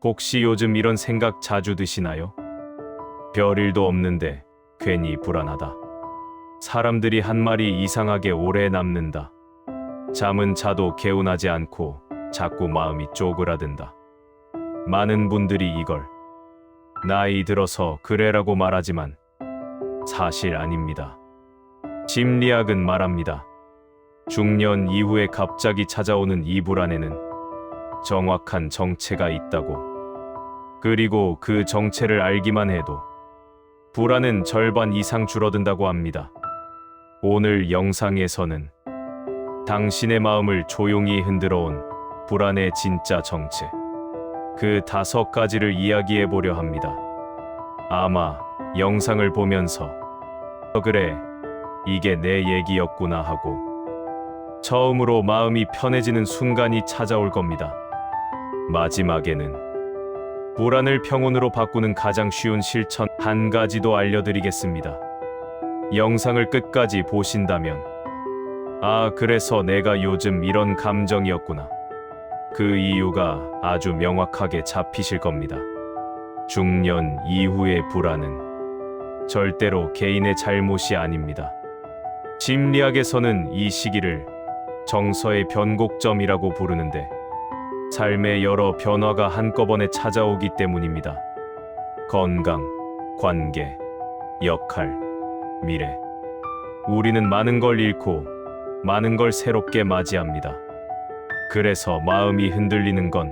혹시 요즘 이런 생각 자주 드시나요? 별일도 없는데 괜히 불안하다. 사람들이 한 말이 이상하게 오래 남는다. 잠은 자도 개운하지 않고 자꾸 마음이 쪼그라든다. 많은 분들이 이걸 나이 들어서 그래라고 말하지만 사실 아닙니다. 심리학은 말합니다. 중년 이후에 갑자기 찾아오는 이 불안에는 정확한 정체가 있다고. 그리고 그 정체를 알기만 해도 불안은 절반 이상 줄어든다고 합니다. 오늘 영상에서는 당신의 마음을 조용히 흔들어 온 불안의 진짜 정체, 그 5가지를 이야기해 보려 합니다. 아마 영상을 보면서 그래, 이게 내 얘기였구나 하고 처음으로 마음이 편해지는 순간이 찾아올 겁니다. 마지막에는 불안을 평온으로 바꾸는 가장 쉬운 실천 한 가지도 알려드리겠습니다. 영상을 끝까지 보신다면 그래서 내가 요즘 이런 감정이었구나. 그 이유가 아주 명확하게 잡히실 겁니다. 중년 이후의 불안은 절대로 개인의 잘못이 아닙니다. 심리학에서는 이 시기를 정서의 변곡점이라고 부르는데 삶의 여러 변화가 한꺼번에 찾아오기 때문입니다. 건강, 관계, 역할, 미래. 우리는 많은 걸 잃고 많은 걸 새롭게 맞이합니다. 그래서 마음이 흔들리는 건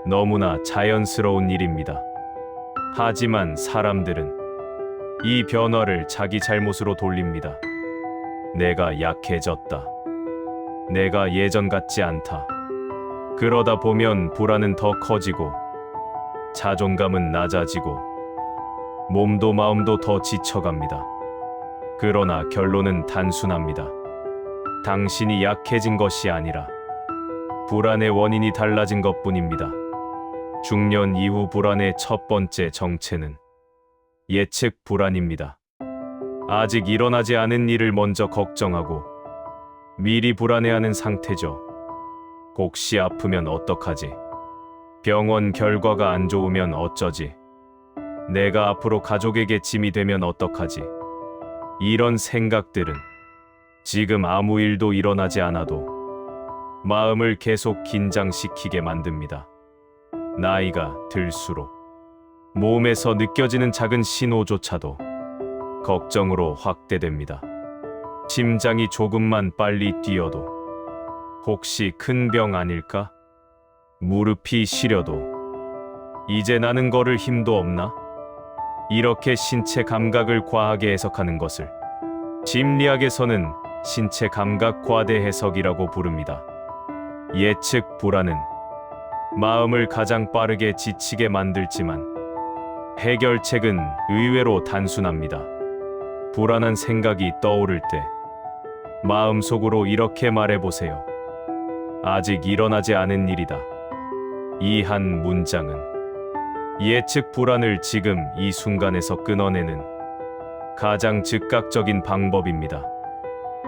너무나 자연스러운 일입니다. 하지만 사람들은 이 변화를 자기 잘못으로 돌립니다. 내가 약해졌다. 내가 예전 같지 않다. 그러다 보면 불안은 더 커지고 자존감은 낮아지고 몸도 마음도 더 지쳐갑니다. 그러나 결론은 단순합니다. 당신이 약해진 것이 아니라 불안의 원인이 달라진 것뿐입니다. 중년 이후 불안의 첫 번째 정체는 예측 불안입니다. 아직 일어나지 않은 일을 먼저 걱정하고 미리 불안해하는 상태죠. 혹시 아프면 어떡하지? 병원 결과가 안 좋으면 어쩌지? 내가 앞으로 가족에게 짐이 되면 어떡하지? 이런 생각들은 지금 아무 일도 일어나지 않아도 마음을 계속 긴장시키게 만듭니다. 나이가 들수록 몸에서 느껴지는 작은 신호조차도 걱정으로 확대됩니다. 심장이 조금만 빨리 뛰어도 혹시 큰 병 아닐까? 무릎이 시려도 이제 나는 걸을 힘도 없나? 이렇게 신체 감각을 과하게 해석하는 것을 심리학에서는 신체 감각 과대 해석이라고 부릅니다. 예측 불안은 마음을 가장 빠르게 지치게 만들지만 해결책은 의외로 단순합니다. 불안한 생각이 떠오를 때 마음속으로 이렇게 말해보세요. 아직 일어나지 않은 일이다. 이 한 문장은 예측 불안을 지금 이 순간에서 끊어내는 가장 즉각적인 방법입니다.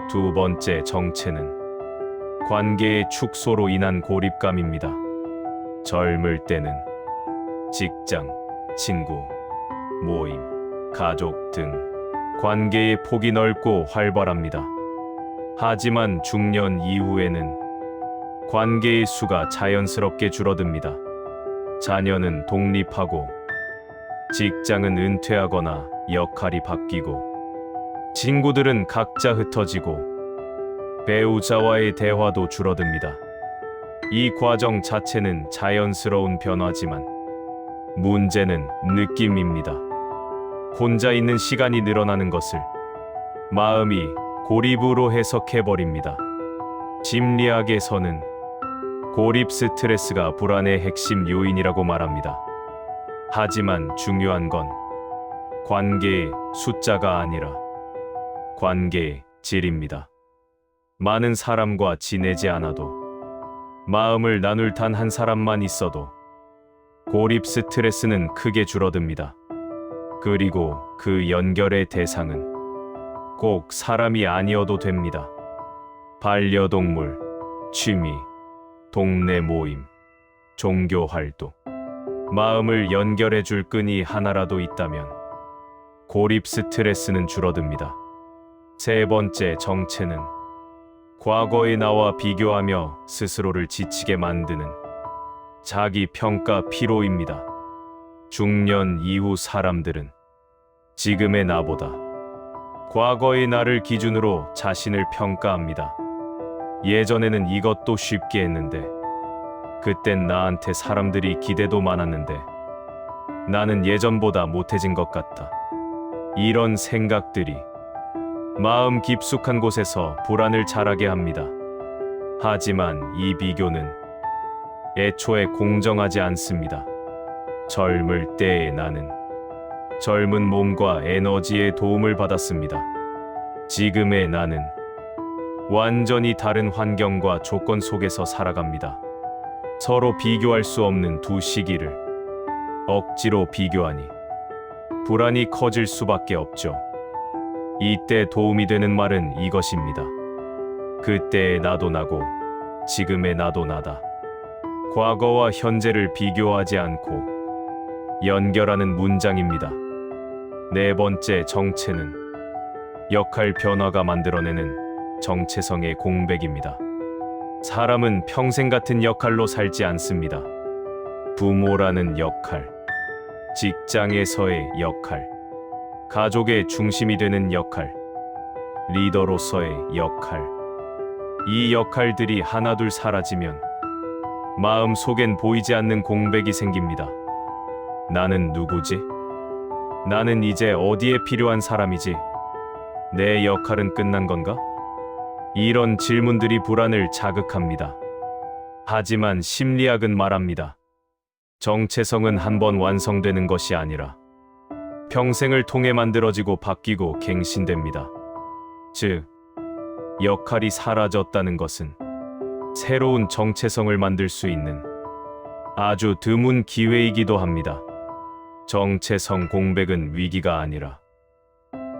두 번째 정체는 관계의 축소로 인한 고립감입니다. 젊을 때는 직장, 친구, 모임, 가족 등 관계의 폭이 넓고 활발합니다. 하지만 중년 이후에는 관계의 수가 자연스럽게 줄어듭니다. 자녀는 독립하고 직장은 은퇴하거나 역할이 바뀌고 친구들은 각자 흩어지고 배우자와의 대화도 줄어듭니다. 이 과정 자체는 자연스러운 변화지만 문제는 느낌입니다. 혼자 있는 시간이 늘어나는 것을 마음이 고립으로 해석해버립니다. 심리학에서는 고립 스트레스가 불안의 핵심 요인이라고 말합니다. 하지만 중요한 건 관계의 숫자가 아니라 관계의 질입니다. 많은 사람과 지내지 않아도 마음을 나눌 단 한 사람만 있어도 고립 스트레스는 크게 줄어듭니다. 그리고 그 연결의 대상은 꼭 사람이 아니어도 됩니다. 반려동물, 취미, 동네 모임, 종교 활동, 마음을 연결해 줄 끈이 하나라도 있다면 고립 스트레스는 줄어듭니다. 세 번째 정체는 과거의 나와 비교하며 스스로를 지치게 만드는 자기 평가 피로입니다. 중년 이후 사람들은 지금의 나보다 과거의 나를 기준으로 자신을 평가합니다. 예전에는 이것도 쉽게 했는데, 그땐 나한테 사람들이 기대도 많았는데, 나는 예전보다 못해진 것 같다. 이런 생각들이 마음 깊숙한 곳에서 불안을 자라게 합니다. 하지만 이 비교는 애초에 공정하지 않습니다. 젊을 때의 나는 젊은 몸과 에너지의 도움을 받았습니다. 지금의 나는 완전히 다른 환경과 조건 속에서 살아갑니다. 서로 비교할 수 없는 두 시기를 억지로 비교하니 불안이 커질 수밖에 없죠. 이때 도움이 되는 말은 이것입니다. 그때의 나도 나고 지금의 나도 나다. 과거와 현재를 비교하지 않고 연결하는 문장입니다. 네 번째 정체는 역할 변화가 만들어내는 정체성의 공백입니다. 사람은 평생 같은 역할로 살지 않습니다. 부모라는 역할, 직장에서의 역할, 가족의 중심이 되는 역할, 리더로서의 역할. 이 역할들이 하나둘 사라지면 마음 속엔 보이지 않는 공백이 생깁니다. 나는 누구지? 나는 이제 어디에 필요한 사람이지? 내 역할은 끝난 건가? 이런 질문들이 불안을 자극합니다. 하지만 심리학은 말합니다. 정체성은 한번 완성되는 것이 아니라 평생을 통해 만들어지고 바뀌고 갱신됩니다. 즉, 역할이 사라졌다는 것은 새로운 정체성을 만들 수 있는 아주 드문 기회이기도 합니다. 정체성 공백은 위기가 아니라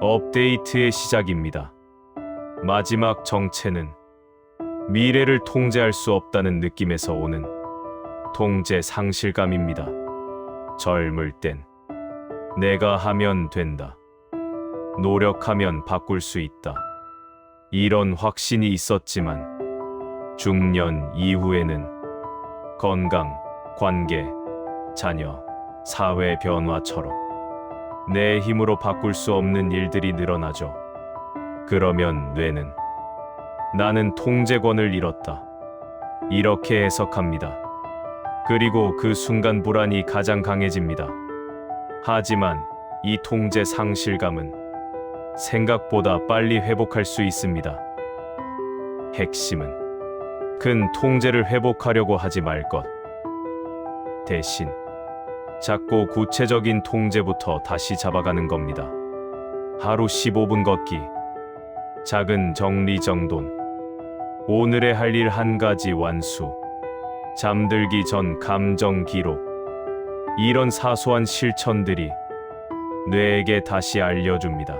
업데이트의 시작입니다. 마지막 정체는 미래를 통제할 수 없다는 느낌에서 오는 통제 상실감입니다. 젊을 땐 내가 하면 된다. 노력하면 바꿀 수 있다. 이런 확신이 있었지만 중년 이후에는 건강, 관계, 자녀, 사회 변화처럼 내 힘으로 바꿀 수 없는 일들이 늘어나죠. 그러면 뇌는 나는 통제권을 잃었다. 이렇게 해석합니다. 그리고 그 순간 불안이 가장 강해집니다. 하지만 이 통제 상실감은 생각보다 빨리 회복할 수 있습니다. 핵심은 큰 통제를 회복하려고 하지 말 것. 대신 작고 구체적인 통제부터 다시 잡아가는 겁니다. 하루 15분 걷기, 작은 정리정돈, 오늘의 할 일 한 가지 완수, 잠들기 전 감정 기록. 이런 사소한 실천들이 뇌에게 다시 알려줍니다.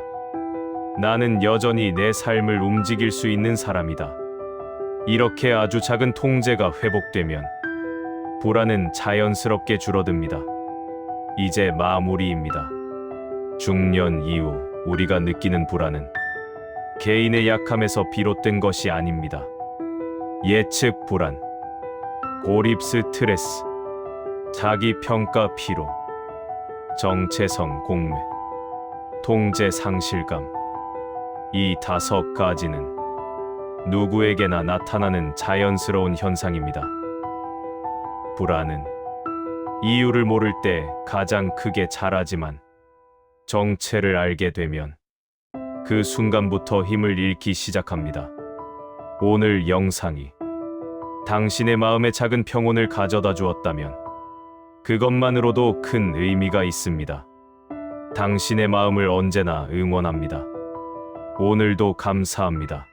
나는 여전히 내 삶을 움직일 수 있는 사람이다. 이렇게 아주 작은 통제가 회복되면 불안은 자연스럽게 줄어듭니다. 이제 마무리입니다. 중년 이후 우리가 느끼는 불안은 개인의 약함에서 비롯된 것이 아닙니다. 예측 불안, 고립 스트레스, 자기 평가 피로, 정체성 공백, 통제 상실감. 이 5가지는 누구에게나 나타나는 자연스러운 현상입니다. 불안은 이유를 모를 때 가장 크게 자라지만 정체를 알게 되면 그 순간부터 힘을 잃기 시작합니다. 오늘 영상이 당신의 마음에 작은 평온을 가져다 주었다면 그것만으로도 큰 의미가 있습니다. 당신의 마음을 언제나 응원합니다. 오늘도 감사합니다.